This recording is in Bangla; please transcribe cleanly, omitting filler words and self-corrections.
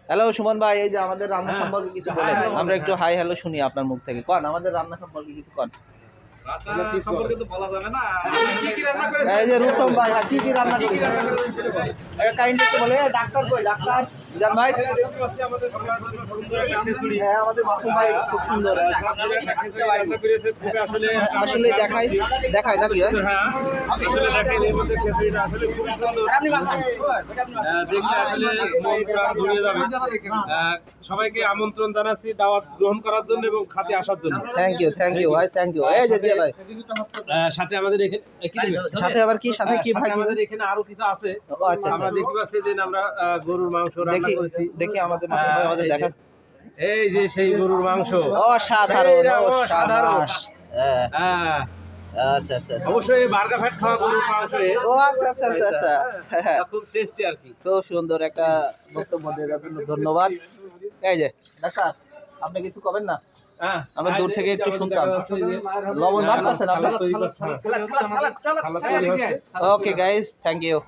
হ্যালো সুমন ভাই, এই যে আমাদের রান্না সম্পর্কে কিছু বলেন। আমরা একটু হাই হ্যালো শুনি আপনার মুখ থেকে। কোন আমাদের রান্না সম্পর্কে কিছু কোন। সম্পর্কে তো বলা যাবে না। এই যে রুস্তম ভাই, কি কি রান্না করেছেন কাইন্ডলি একটু বলে। ডাক্তার কই? ডাক্তার জান ভাই। হ্যাঁ, আমাদের মাসুম ভাই খুব সুন্দর আসলে দেখাই নাকি? আসলে দেখেন এর মধ্যে খিচুড়িটা আসলে খুব সুন্দর। দেখলে আসলে মন প্রাণ জুড়িয়ে যাবে। সবাইকে আমন্ত্রণ জানাচ্ছি দাওয়াত গ্রহণ করার জন্য এবং খাতে আসার জন্য। থ্যাংক ইউ ভাই, থ্যাংক ইউ। এই যে ভাই সাথে আমাদের এখানে কি দিবেন? সাথে আবার কি সাথে কি ভাই? আমাদের এখানে আরো কিছু আছে। আচ্ছা আমরা দেখতে পাচ্ছি যে আমরা গরুর মাংস রান্না করেছি। দেখি আমাদের মাসুম ভাই আমাদের দেখা। এই যে সেই গরুর মাংস অসাধারণ। হ্যাঁ আচ্ছা আচ্ছা, অবশ্যই বার্গার ফ্যাট খাওয়া গরুর মাংস। ও আচ্ছা আচ্ছা আচ্ছা আচ্ছা, খুব টেস্টি আর কি। খুব সুন্দর একটা বক্তব্য দেওয়ার জন্য ধন্যবাদ। এই যে ডাক্তার, আপনি কিছু করবেন না? আমরা দূর থেকে একটু শুনতাম। লবণ ভাত করছেন আপনি? Okay guys, thank you.